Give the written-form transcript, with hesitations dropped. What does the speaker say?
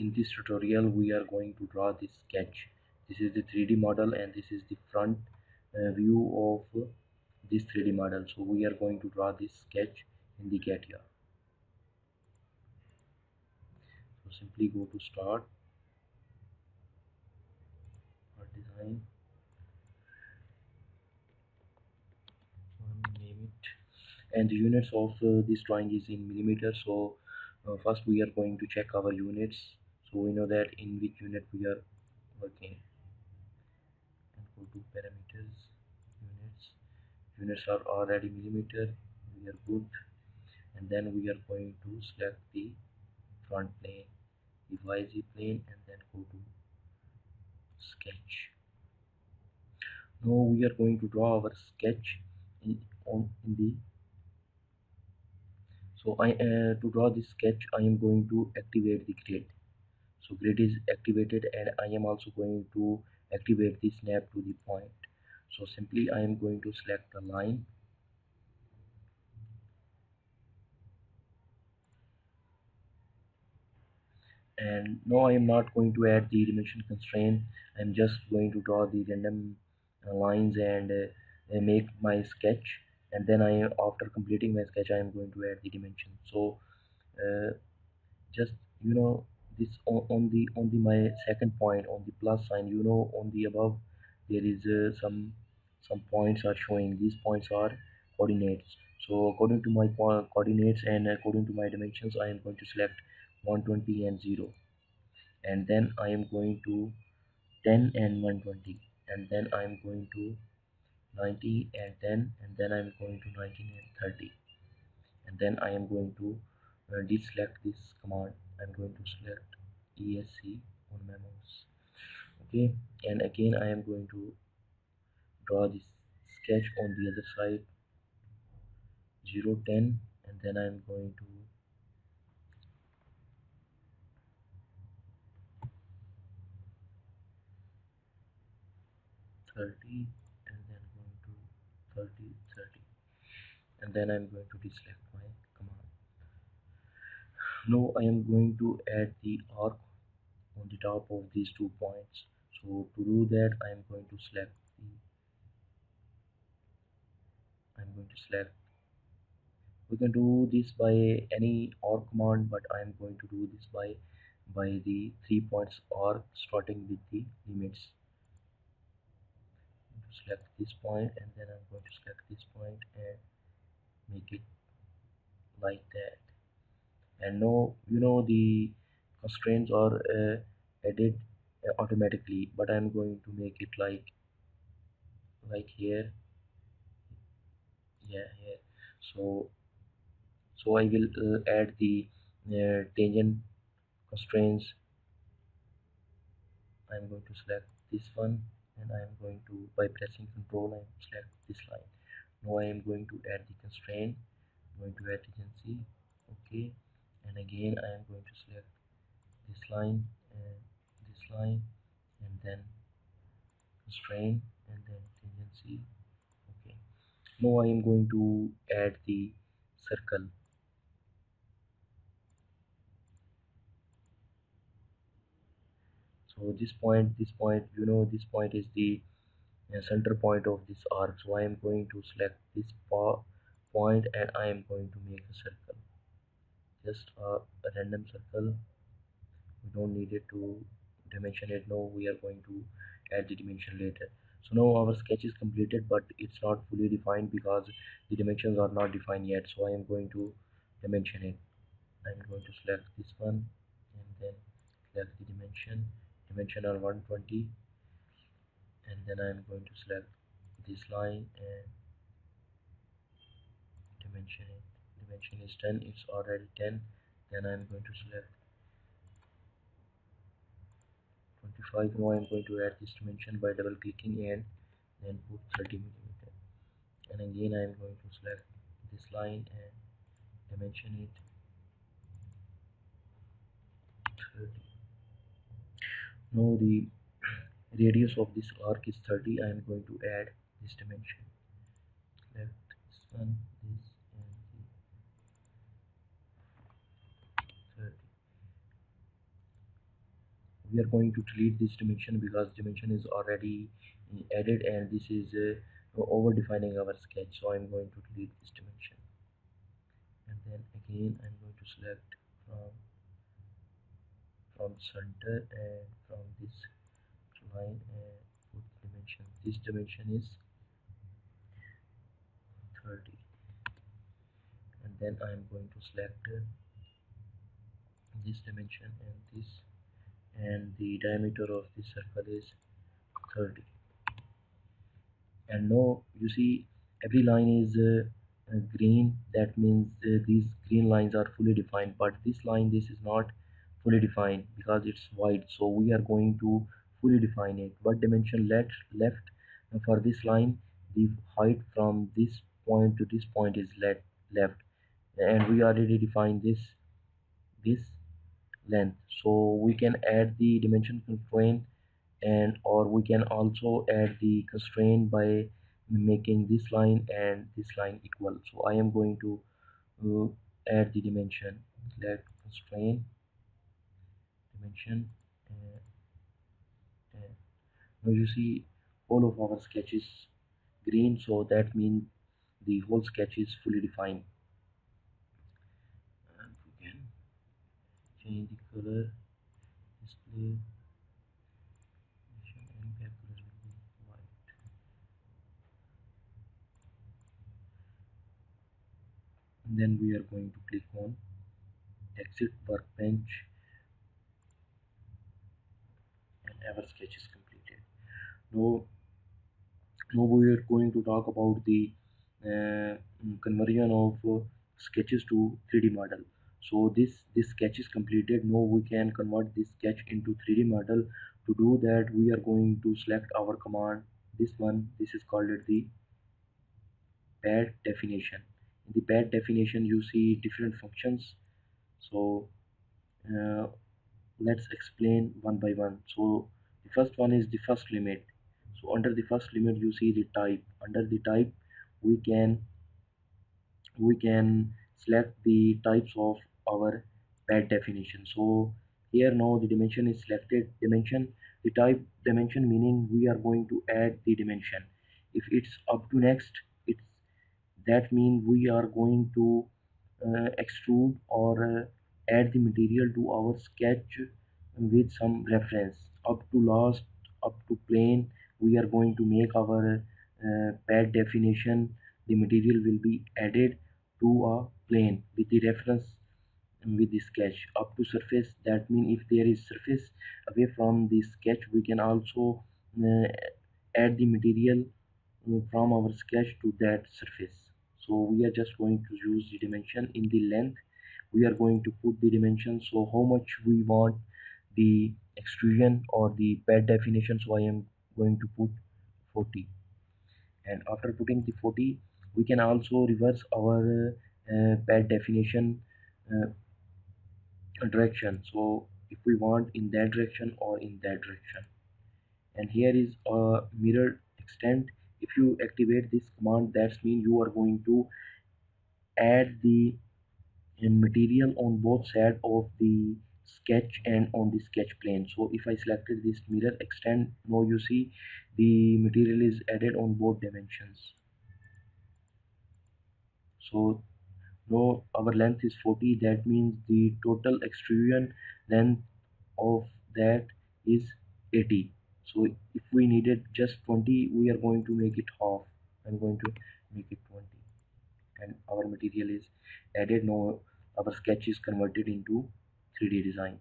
in this tutorial we are going to draw this sketch. This is the 3D model and this is the front view of this 3D model. So we are going to draw this sketch in the CATIA. So simply go to start or design, name it, and the units of this drawing is in millimeters. So first we are going to check our units, so we know that in which unit we are working, and go to parameters, units are already millimeter, we are good. And then we are going to select the front plane, the YZ plane, and then go to sketch. Now we are going to draw our sketch in the so I to draw this sketch I am going to activate the grid. So grid is activated and I am also going to activate the snap to the point. So simply I am going to select a line, and now I am not going to add the dimension constraint. I am just going to draw the random lines and make my sketch, and then after completing my sketch I am going to add the dimension. So uh, just this on the my second point on the plus sign, on the above there is some points are showing. These points are coordinates. So according to my coordinates and according to my dimensions I am going to select 120 and 0, and then I am going to 10 and 120, and then I am going to 90 and 10, and then I am going to 19 and 30, and then I am going to deselect this command. I'm going to select ESC on my mouse. Okay, and again I am going to draw this sketch on the other side, 0 10, and then I am going to 30, and then going to 30 30, and then I'm going to deselect my command. Now I am going to add the arc on the top of these 2 points. So to do that I am going to select the I'm going to select we can do this by any or command, but I am going to do this by the 3 points or starting with the limits. Select this point and then I'm going to select this point and make it like that. And now the constraints are added automatically, but I'm going to make it like here, yeah, here. So I will add the tangent constraints. I'm going to select this one, and I'm going to, by pressing Ctrl, and select this line. Now I am going to add the constraint. I'm going to add agency, okay, and again I am going to select this line and this line, and then constraint, and then agency, okay. Now I am going to add the circle. So this point is the center point of this arc. So I am going to select this point and I am going to make a circle, just a random circle. We don't need it to dimension it now. We are going to add the dimension later. So now our sketch is completed, but it's not fully defined because the dimensions are not defined yet. So I am going to dimension it. I'm going to select this one and then select the dimension are 120, and then I'm going to select this line and dimension is 10, it's already 10. Then I'm going to select 25. Now I'm going to add this dimension by double clicking and then put 30 millimeter, and again I'm going to select this line and dimension it 30. Now the radius of this arc is 30. I am going to add this dimension, select this one, this, and the 30. we are going to delete this dimension because dimension is already added, and this is over defining our sketch. So I'm going to delete this dimension, and then again I'm going to select from center and from this line and put dimension. This dimension is 30, and then I'm going to select this dimension and this, and the diameter of this circle is 30. And now you see every line is green. That means these green lines are fully defined, but this line, this is not fully defined because it's white. So we are going to fully define it. What dimension left for this line? The height from this point to this point is left, and we already defined this length. So we can add the dimension constraint, and or we can also add the constraint by making this line and this line equal. So I am going to uh, add the dimension, let constraint dimension, and now you see all of our sketches green, so that means the whole sketch is fully defined. And we can change the color, display, and background will be white. And then we are going to click on exit workbench, and our sketch is completed. Now, now we are going to talk about the conversion of sketches to 3D model. So this sketch is completed. Now we can convert this sketch into 3D model. To do that, we are going to select our command. This one, this is called it the pad definition. In the pad definition, you see different functions. So uh, let's explain one by one. So the first one is the first limit. So under the first limit you see the type. Under the type we can select the types of our pad definition. So here now the dimension is selected. Dimension, the type dimension, meaning we are going to add the dimension. If it's up to next, it's that means we are going to extrude or add the material to our sketch with some reference. Up to last, up to plane, we are going to make our pad definition. The material will be added to a plane with the reference with the sketch. Up to surface, that means if there is surface away from the sketch, we can also uh, add the material from our sketch to that surface. So we are just going to use the dimension. In the length we are going to put the dimension, so how much we want the extrusion or the pad definition. So I am going to put 40, and after putting the 40 we can also reverse our pad definition uh, direction. So if we want in that direction or in that direction, and here is a mirror extent. If you activate this command, that means you are going to add the material on both sides of the sketch and on the sketch plane. So if I selected this mirror extend, now you see the material is added on both dimensions. So now our length is 40, that means the total extrusion length of that is 80. So if we needed just 20, we are going to make it half. I'm going to make it 20, and our material is added. Now our sketch is converted into 3D design.